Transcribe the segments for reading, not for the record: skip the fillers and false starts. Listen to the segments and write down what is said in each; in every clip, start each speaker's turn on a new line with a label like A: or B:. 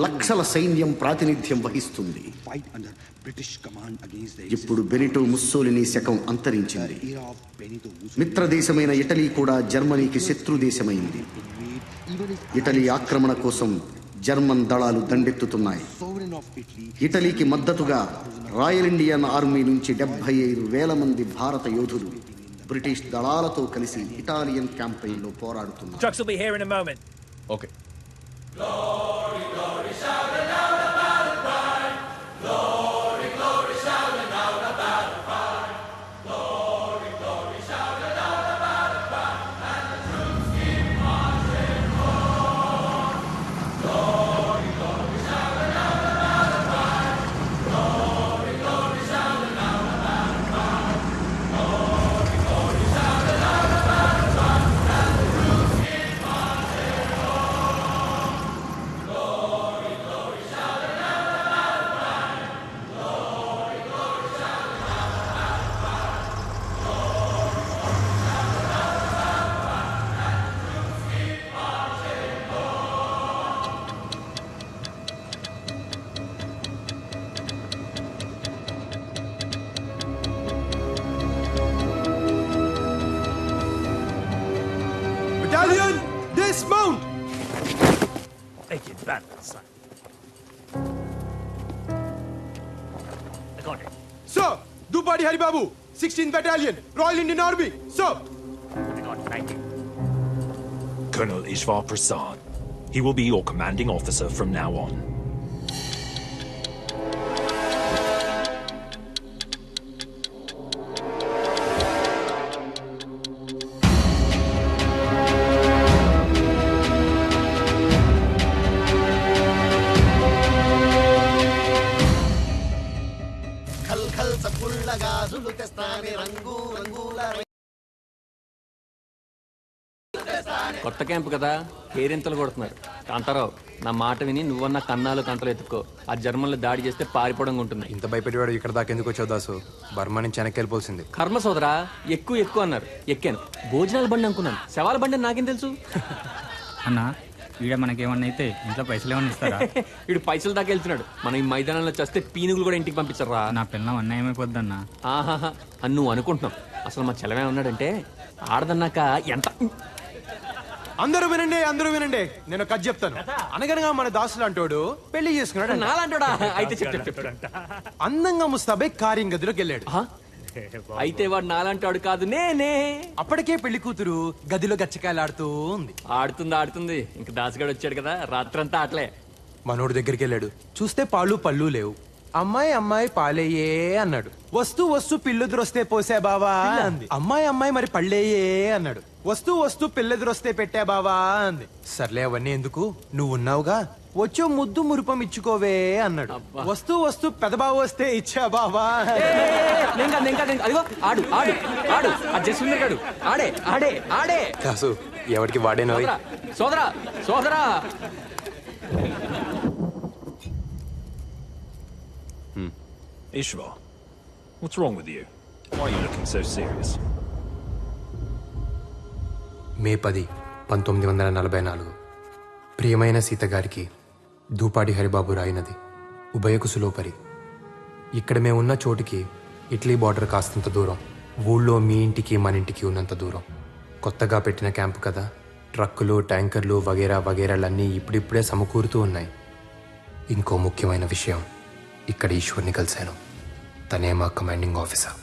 A: లక్షల సైన్యం ప్రాతినిధ్యం వహిస్తుంది. ఇప్పుడు బెనిటో ముస్సోలినీ శకం అంతరించింది. మిత్రదేశమైన ఇటలీ కూడా జర్మనీకి శత్రు దేశమైంది. ఇటలీ ఆక్రమణ కోసం జర్మన్ దళాలు దండెత్తుతున్నాయి. ఇటలీకి మద్దతుగా రాయల్ ఇండియన్ ఆర్మీ నుంచి 75,000 మంది భారత యోధులు బ్రిటిష్ దళాలతో కలిసి ఇటాలియన్ క్యాంపెయిన్లో పోరాడుతున్నారు.
B: Okay.
C: Battalion, dismount!
D: Take it back, son. I got it.
C: Sir, Dupadi Haribabu, 16th Battalion, Royal Indian Army. Sir.
D: I got it. Thank you.
E: Colonel Ishvar Prasad. He will be your commanding officer from now on.
F: కొత్త camp కదా, కేరింతలు కొడుతున్నారు. కాంతారావు, నా మాట విని నువ్వన్న కన్నాలు కంతలు ఎత్తుకో. ఆ జర్మన్లు దాడి చేస్తే పారిపోవడం ఉంటుంది.
G: ఇంత భయపెట్టేవాడు ఇక్కడ దాకా ఎందుకు వచ్చావు దాసు? బర్మా నుంచి వెనక్కి వెళ్ళిపోతుంది.
F: కర్మ సోదరా, ఎక్కువ అన్నారు. ఎక్కాను. భోజనాల బండి అనుకున్నాను, శవాల బండి నాకేం తెలుసు?
H: అన్నా, ఈడ మనకేమన్నా అయితే ఇంట్లో పైసలు ఏమన్నా ఇస్తారా?
F: వీడు పైసలు దాకా వెళ్తున్నాడు. మనం ఈ మైదానంలో చేస్తే పీనుగులు కూడా ఇంటికి పంపించరా?
H: నా పిల్లం అన్యాయం అయిపోద్దన్నా.
F: ఆహాహా అని నువ్వు అనుకుంటున్నావు. అసలు మా చెలమే ఉన్నాడంటే ఆడదన్నాక ఎంత.
C: అందరూ వినండి, నేను కథ చెప్తాను. అనగనగా మన దాసులు అంటోడు పెళ్లి చేసుకున్నాడు.
F: నాలంటాడా? అయితే చెప్పు.
C: అందంగా ముస్తాబై కార్యం గదిలోకి వెళ్ళాడు.
F: అయితే వాడు నాలంటాడు కాదు, నేనే.
C: అప్పటికే పెళ్లి కూతురు గదిలో గచ్చకాయలు ఆడుతూ ఉంది.
F: ఆడుతుంది. ఇంక దాసుగాడు వచ్చాడు కదా, రాత్రంతా ఆటలే.
C: మనోడి దగ్గరికి వెళ్ళాడు. చూస్తే పాలు పళ్ళు లేవు. అమ్మాయి పాలేయే అన్నాడు. వస్తూ పిల్లెదురొస్తే పోసే బావా అంది. అమ్మాయి మరి పళ్ళేయే అన్నాడు. వస్తూ పిల్లెదురొస్తే పెట్టే బావా అంది. సర్లే అవన్నీ ఎందుకు, నువ్వు ఉన్నావుగా, వచ్చో ముద్దు మురుపం ఇచ్చుకోవే అన్నాడు. వస్తూ పెదబావ వస్తే ఇచ్చా బావా.
F: అదిగో ఆడు ఆ జస్విందర్ గాడు ఆడే.
G: దాసు, ఎవరికి వాడేనో.
F: సోదరా
E: Ishvar, what's wrong with you? Why are you looking so serious?
G: మే 10, 1944 ప్రియమైన సీత గారికి దూపాడి హరిబాబు రాయినది ఉభయకుసులోపరి. ఇక్కడ మేమున్న చోటికి ఇటలీ బార్డర్ కాస్తంత దూరం. ఊళ్ళో మీ ఇంటికి మన ఇంటికి ఉన్నంత దూరం. కొత్తగా పెట్టిన క్యాంపు కదా, ట్రక్కులు ట్యాంకర్లు వగేరాలన్నీ ఇప్పుడిప్పుడే సమకూరుతూ ఉన్నాయి. ఇంకో ముఖ్యమైన విషయం, ఇక్కడ ఈశ్వర్ని కలిశాను. తనే మా కమాండింగ్ ఆఫీసర్.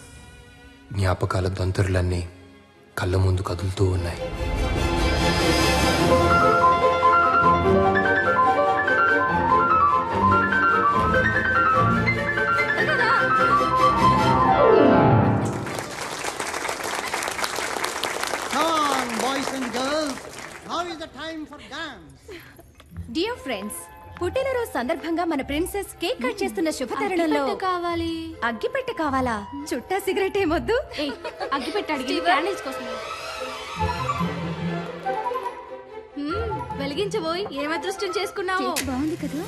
G: జ్ఞాపకాల దంతరులన్నీ కళ్ళ ముందు కదులుతూ ఉన్నాయి.
I: డియర్ ఫ్రెండ్స్, పుట్టినరోజు సందర్భంగా మన ప్రిన్సెస్ కేక్ కట్ చేస్తున్న శుభతరుణంలో
J: కావాలి.
I: అగ్గిపెట్టె కావాలా? చుట్టా సిగరెట్ ఏమొద్దు.
J: అగ్గిపెట్టె అడిగి క్యాండిల్స్ కోసం వెలిగించబోయి ఏం అదృష్టం చేసుకున్నావు.
I: బాగుంది కదా.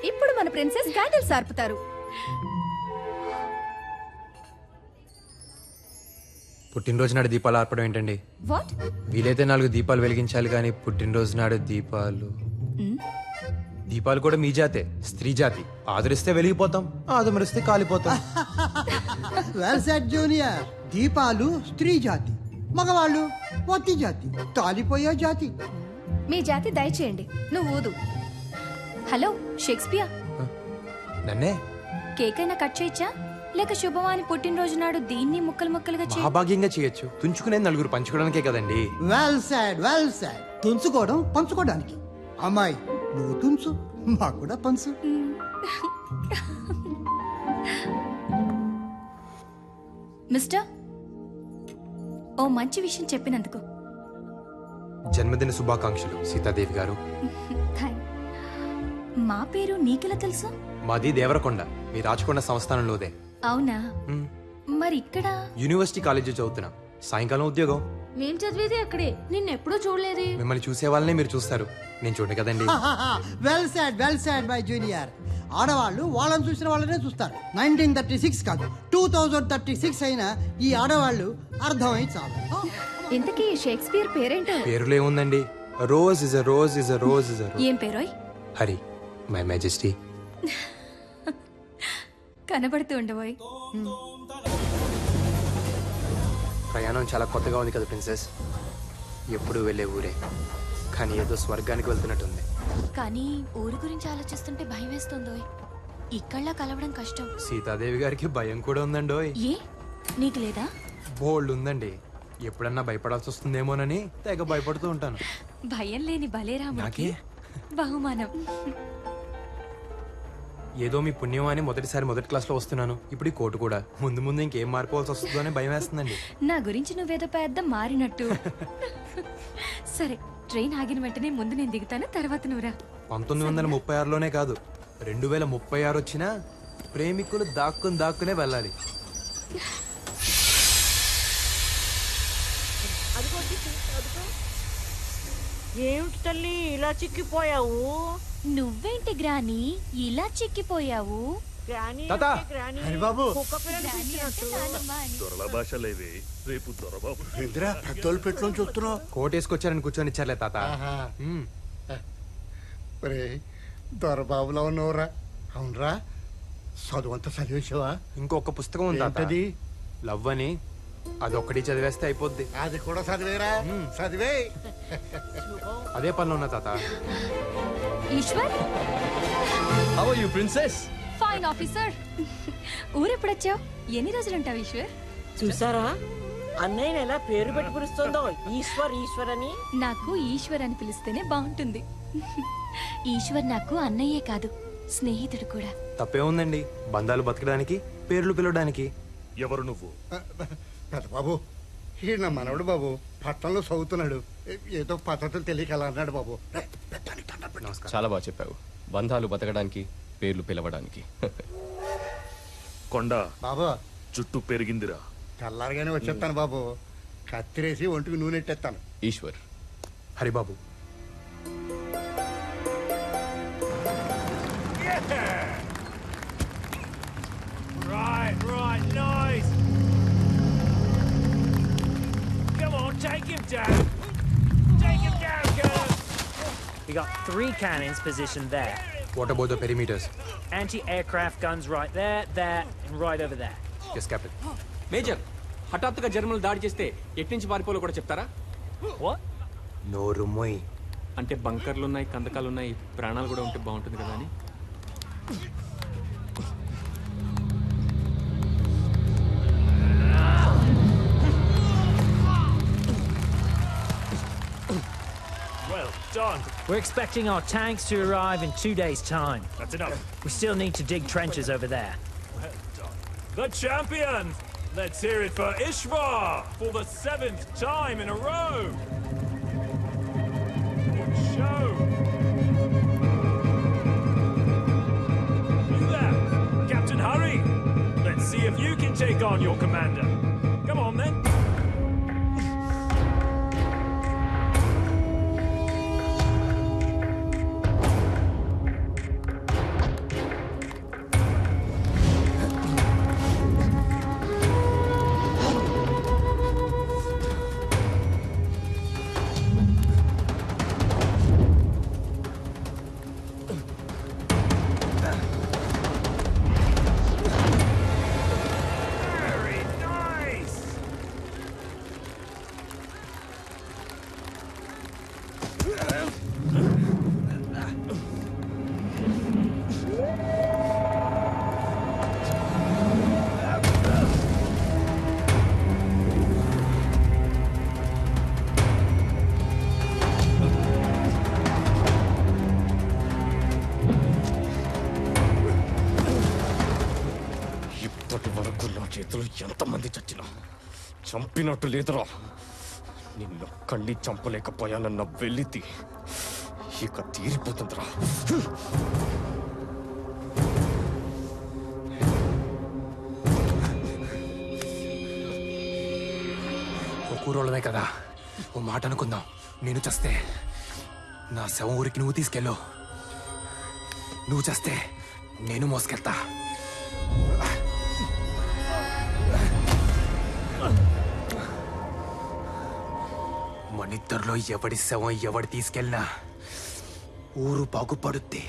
I: ఇప్పుడు మన ప్రిన్సెస్ క్యాండిల్స్ ఆర్పుతారు.
G: పుట్టినరోజు నాడు దీపాలు ఆర్పడం ఏంటండి?
I: వాట్?
G: వీలైతే 4 దీపాలు వెలిగించాలి కానీ పుట్టినరోజు నాడు దీపాలు దీపాలు కూడా మీ జాతే, స్త్రీ జాతి. ఆదరిస్తే వెలిగిపోతాం, ఆదమరిస్తే కాలిపోతాం.
K: Well said junior. దీపాలు స్త్రీ జాతి, మగవాళ్ళు వత్తి జాతి, తాలిపోయే జాతి.
I: మీ జాతి దయచేయండి. నువ్వు ఊదు. హలో షేక్స్పియర్,
G: నన్నే
I: కేక్ అయినా కట్ చేయొచ్చా? లేక శుభవాని పుట్టినరోజు నాడు దీన్ని ముక్కలు ముక్కలుగా చేయి.
G: మహాభాగ్యంగా చేయొచ్చు. తుంచుకునే 4 పంచుకోవడానికే కదండి.
K: Well said, well said. తుంచుకోవడం పంచుకోవడానికి. అమ్మాయి నువ్వు తుంచు, మాకు కూడా పంచు.
I: మిస్టర్, ఓ మంచి విషయం చెప్పినందుకు
G: జన్మదిన శుభాకాంక్షలు సీతాదేవి గారు.
I: థాంక్. మా పేరు నీకెలా తెలుసు?
G: మాది దేవరకొండ, మీ రాచకొండ సంస్థానంలోదే.
I: అవునా? మరి ఇక్కడ
G: యూనివర్సిటీ కాలేజీ చదువుతున్నా. సాయంకాలం ఉద్యోగం.
J: నేను చదివేది అక్కడే, నిన్నెప్పుడూ చూడలేదే.
G: మిమ్మల్ని చూసే వాళ్ళనే మీరు చూస్తారు, నేను చూడండి కదండి.
K: Well said, well said my junior. ఆడవాళ్ళు వాళ్ళని చూసిన వాళ్ళనే చూస్తారు. 1936 కాదు 2036 అయినా ఈ ఆడవాళ్ళు అర్థమై చాలు.
I: ఇంతకీ షేక్స్పియర్ పేరేంటో?
G: పేరులో ఏముందండి? Rose is a rose is a rose is a rose.
I: ఏం పేరోయ్?
G: Hari, my majesty.
I: కనబడుతూ ఉండబోయ్.
G: ప్రయాణం చాలా కొత్తగా ఉంది కదా ప్రిన్సెస్. ఎప్పుడు వెళ్ళే ఊరే, కానీ ఏదో స్వర్గానికి వెళ్తున్నట్టుంది.
I: కానీ ఊరు గురించి ఆలోచిస్తుంటే భయం వేస్తుందోయ్. ఇక్కడ్లా కలవడం కష్టం.
G: సీతాదేవి గారికి భయం కూడా ఉందండోయ్.
I: ఏ, నీకు లేదా?
G: బోల్డ్ ఉందండి. ఎప్పుడన్నా భయపడాల్సి వస్తుందేమోనని తెగ భయపడుతూ ఉంటాను.
I: భయం లేని బలేరాముడికి
G: నాకే
I: బహుమానం.
G: ఏదో మీ పుణ్యం అని మొదటిసారి మొదటి క్లాస్లో వస్తున్నాను. ఇప్పుడు ఈ కోటు కూడా. ముందు ముందు ఇంకేం మారిపోవాల్సి వస్తుందో అని భయం వేస్తుందండి.
I: నా గురించి నువ్వేదో పెద్ద మారినట్టు. సరే, ట్రైన్ ఆగిన వెంటనే ముందు నేను దిగుతాను, తర్వాత నువ్వురా.
G: 1936లోనే కాదు 2036 వచ్చినా ప్రేమికులు దాక్కునే వెళ్ళాలి.
L: ఏమిటి తల్లి ఇలా చిక్కిపోయావు?
I: నువ్వేంటి గ్రాని ఇలా చిక్కిపోయావు?
G: కోట్ వేసుకొచ్చారని కూర్చొని ఇచ్చారులే తాత.
K: దొరబాబులో ఉన్నవరా? అవునరా, చదువంతా చదివేసావా?
G: ఇంకొక పుస్తకం ఉంది తాత, లవ్ అని. అదొక్కటి చదివేస్తే అయిపోద్ది.
K: అది కూడా చదివేరా? చదివే.
G: అదే పనిలో ఉన్నా తాత.
I: Ishwar,
F: how are you princess?
I: Fine officer. ఊరెప్పుడొచ్చావు? ఎన్ని రోజులుంటావు ఈశ్వర్?
L: చూసారా అన్నయ్య ఎలా పేరు పెట్టి పిలుస్తుందో, ఈశ్వర్ ఈశ్వర్ అని.
I: నాకు ఈశ్వర్ అని పిలిస్తేనే బాగుంటుంది. ఈశ్వర్ నాకు అన్నయ్యే కాదు, స్నేహితుడు కూడా.
G: తప్పే ఉందండి, బంధాలు బతకడానికి, పేర్లు పిలవడానికి.
E: ఎవరు నువ్వు?
K: బాబు, ఈ నా మనవడు బాబు, పట్టణంలో చదువుతున్నాడు. ఏదో పద్ధతులు తెలియక అలా అన్నాడు బాబు.
F: చాలా బాగా చెప్పావు. బంధాలు బతకడానికి, పేర్లు పిలవడానికి.
E: కొండ
K: బాబు,
E: జుట్టు పెరిగిందిరా.
K: తెల్లారగానే వచ్చేస్తాను బాబు. కత్తిరేసి ఒంటికి నూనె ఎట్టేస్తాను.
F: Ishwar.
G: Haribabu.
B: Right, nice. Come on, take him down. Take him down, girl. We got 3 cannons positioned there.
G: What about the perimeters?
B: Anti-aircraft guns right there, and right over there.
G: Yes, Captain.
F: Major, హఠాత్తుగా జర్మన్లు దాడి చేస్తే ఎట్నుంచి పారిపోలో కూడా చెప్తారా?
B: What?
G: నోరు మొయ్.
F: అంటే బంకర్లు ఉన్నాయి, కందకాలు ఉన్నాయి, ప్రాణాలు కూడా ఉంటే బాగుంటుంది కదా అని.
B: Well done. We're expecting our tanks to arrive in 2 days' time.
E: That's enough.
B: We still need to dig trenches over there.
E: Well done. The champion! Let's hear it for Ishvar for the 7th time in a row. Good show. You there, Captain Hurry. Let's see if you can take on your commander. Come on then.
M: చేతులు ఎంతమంది చచ్చినా చంపినట్టు లేదురా. నిన్నొక్కడిని చంపలేకపోయానన్న వెలితి ఇక తీరిపోతుందిరా.
G: ఓ కూరోళ్ళమే కదా, ఓ మాట అనుకుందాం. నేను చస్తే నా శవం ఊరికి నువ్వు తీసుకెళ్ళు, నువ్వు చస్తే నేను మోసుకెళ్తా. మనిద్దరిలో ఎవడి శవం ఎవడి తీసుకెళ్ళినా ఊరు బాగుపడుద్ది.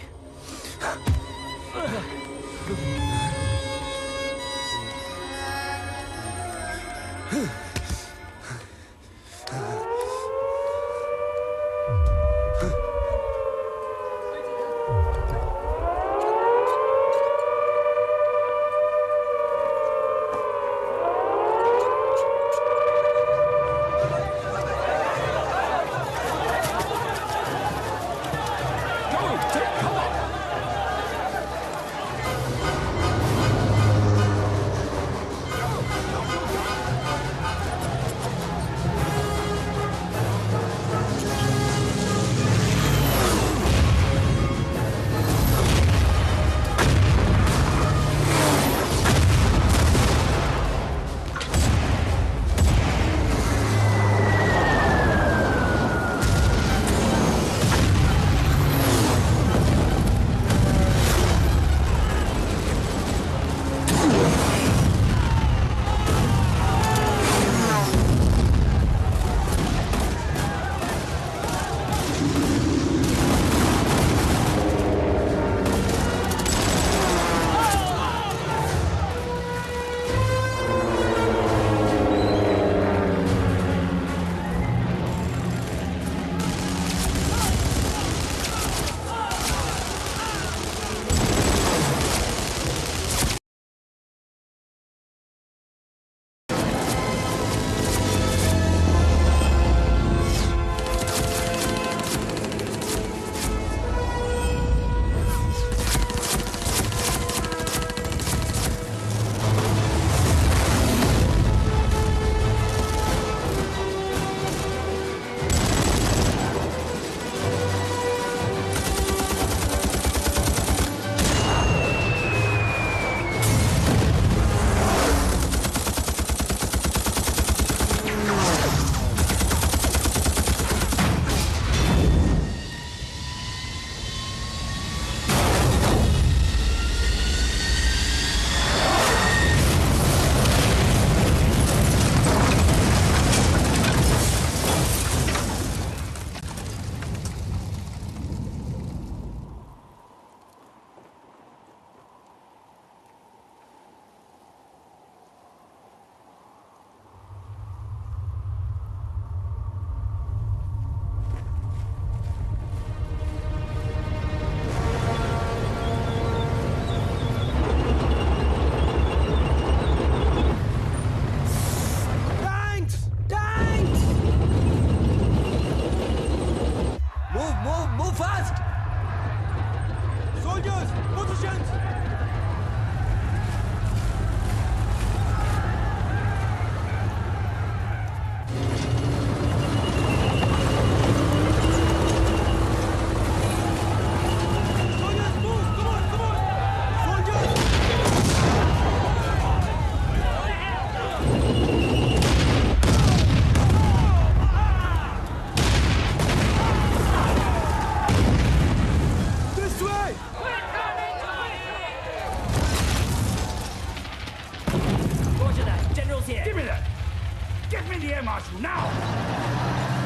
E: Give me that! Get me the air marshal now!